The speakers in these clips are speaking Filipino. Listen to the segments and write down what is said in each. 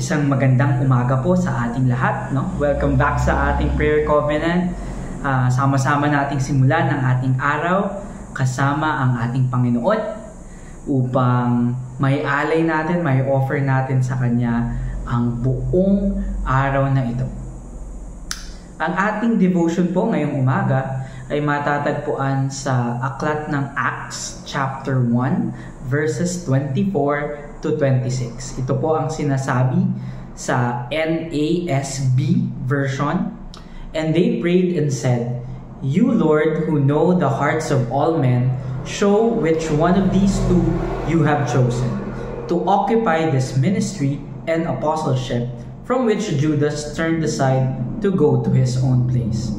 Isang magandang umaga po sa ating lahat, no? Welcome back sa ating prayer covenant. Sama-sama nating simulan ang ating araw kasama ang ating Panginoon upang may alay natin, may offer natin sa Kanya ang buong araw na ito. Ang ating devotion po ngayong umaga ay matatagpuan sa aklat ng Acts chapter 1 verses 24 to 26. Ito po ang sinasabi sa NASB version. And they prayed and said, "You, Lord, who know the hearts of all men, show which one of these two you have chosen to occupy this ministry and apostleship from which Judas turned aside to go to his own place."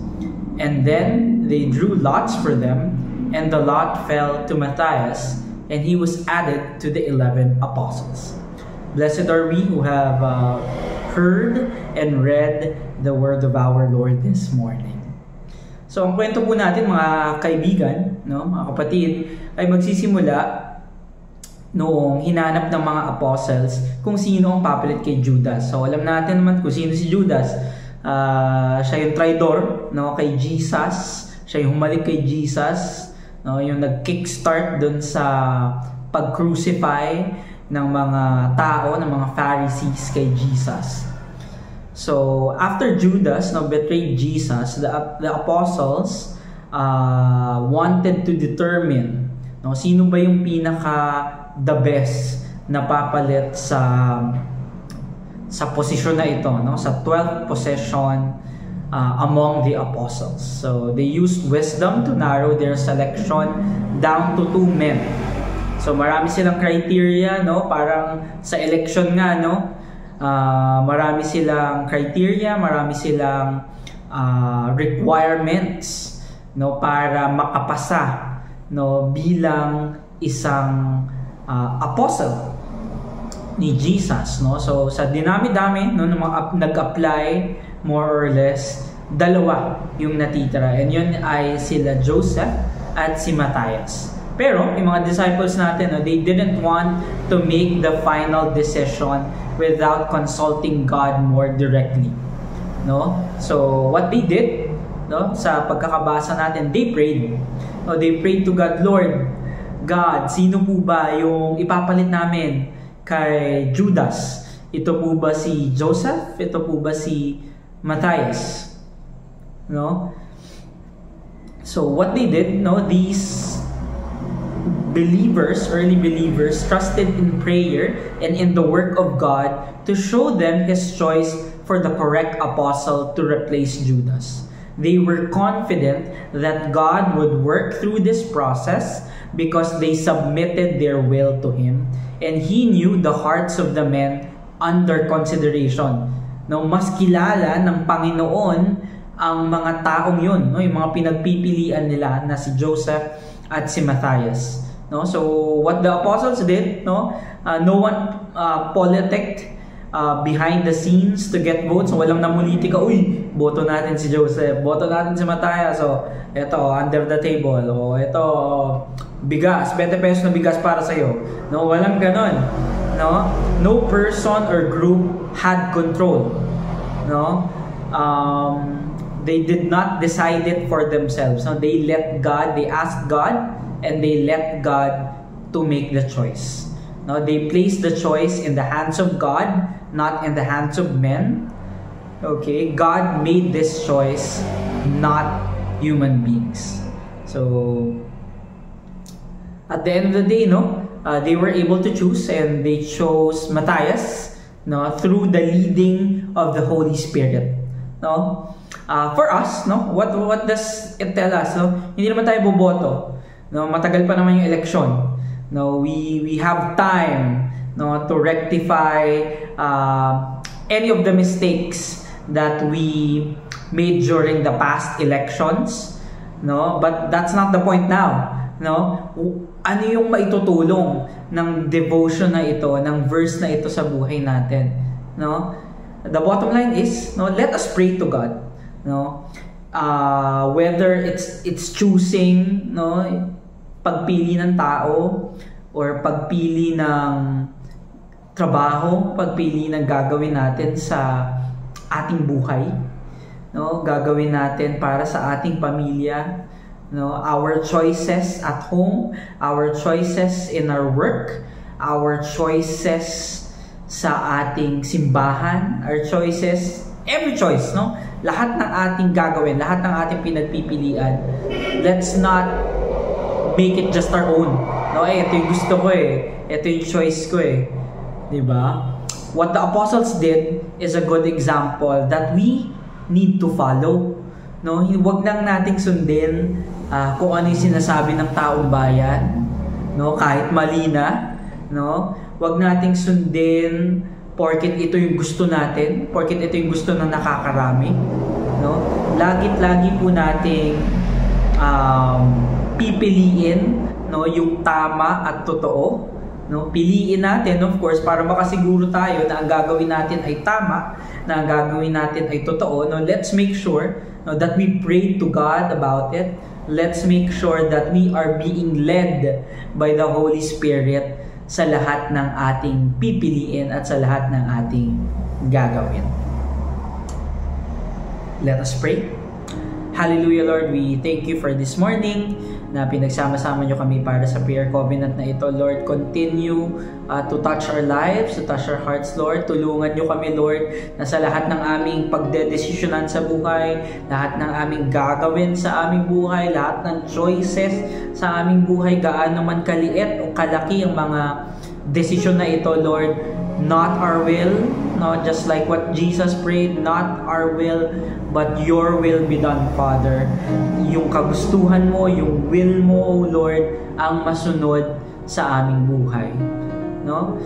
And then they drew lots for them, and the lot fell to Matthias, and he was added to the 11 apostles. Blessed are we who have heard and read the word of our Lord this morning. So ang kwento po natin mga kaibigan, no, mga kapatid, ay magsisimula noong hinanap ng mga apostles kung sino ang papalit kay Judas. So alam natin naman kung sino si Judas. Siya yung traidor, no, kay Jesus. Siya yung humalik kay Jesus, no, yung nag-kickstart dun sa pag-crucify ng mga tao, ng mga Pharisees kay Jesus. So after Judas betrayed Jesus, the apostles wanted to determine, no, sino ba yung pinaka the best na papalit sa posisyon na ito, no, sa 12th possession among the apostles. So they used wisdom to narrow their selection down to 2 men. So marami silang criteria, no, parang sa election nga, no, marami silang criteria, marami silang requirements, no, para makapasa, no, bilang isang apostle ni Jesus, no. So sa dinami-dami, no, nag-apply more or less 2 yung natitira, and yun ay sila Joseph at si Matthias. Pero yung mga disciples natin, no, they didn't want to make the final decision without consulting God more directly, no. So what they did, no, sa pagkakabasa natin, they prayed. No, they prayed to God, "Lord God, sino po ba yung ipapalit namin kay Judas? Ito po ba si Joseph? Ito po ba si Matthias?" No? So what they did, no, these believers, early believers, trusted in prayer and in the work of God to show them His choice for the correct apostle to replace Judas. They were confident that God would work through this process because they submitted their will to Him, and He knew the hearts of the men under consideration. No, mas kilala ng Panginoon ang mga taong yun, no, yung mga pinagpipilian nila na si Joseph at si Matthias. No, so what the apostles did, no, no one politicked behind the scenes to get votes. So walang namulitika, "Uy, boto natin si Joseph, boto natin si Matthias, so eto under the table, o eto bigas, 20 pesos na bigas para sa iyo." No, walang ganon. No, no person or group had control. No, they did not decide it for themselves. No, they let God, they asked God, and they let God to make the choice. No, they placed the choice in the hands of God, not in the hands of men. Okay, God made this choice, not human beings. So at the end of the day, no, they were able to choose, and they chose Matthias, no, through the leading of the Holy Spirit. No, for us, no, what does it tell us? No, hindi naman tayo boboto. No, matagal pa naman yung election. No, we have time, no, to rectify any of the mistakes that we made during the past elections. No, but that's not the point now. No, ano yung maitutulong ng devotion na ito, ng verse na ito sa buhay natin? No, the bottom line is, no, let us pray to God. No, whether it's choosing, no, pagpili ng tao or pagpili ng trabaho, pagpili ng gagawin natin sa ating buhay, no? Gagawin natin para sa ating pamilya, no? Our choices at home, our choices in our work, our choices sa ating simbahan, our choices, every choice, no? Lahat ng ating gagawin, lahat ng ating pinagpipilian, let's not make it just our own. No, ito yung gusto ko ito yung choice ko diba? What the apostles did is a good example that we need to follow. No, huwag lang nating sundin kung ano yung sinasabi ng taong bayan, no, kahit mali na, no? Huwag nating sundin porket ito yung gusto natin, porket ito yung gusto ng nakakarami, no? Lagi po nating pipiliin, no, yung tama at totoo, no? Piliin natin, of course, para makasiguro tayo na ang gagawin natin ay tama, na ang gagawin natin ay totoo, no? Let's make sure, no, that we pray to God about it. Let's make sure that we are being led by the Holy Spirit sa lahat ng ating pipiliin at sa lahat ng ating gagawin. Let us pray. Hallelujah, Lord. We thank you for this morning na pinagsama-sama nyo kami para sa prayer covenant na ito. Lord, continue to touch our lives, to touch our hearts, Lord. Tulungan nyo kami, Lord, na sa lahat ng aming pagdedesisyonan sa buhay, lahat ng aming gagawin sa aming buhay, lahat ng choices sa aming buhay, gaano man kaliit o kalaki ang mga desisyon na ito, Lord. Not our will, no, just like what Jesus prayed, not our will, but your will be done, Father. Yung kagustuhan mo, yung will mo, O Lord, ang masunod sa aming buhay. No?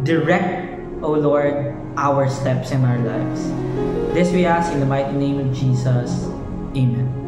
Direct, O Lord, our steps in our lives. This we ask in the mighty name of Jesus. Amen.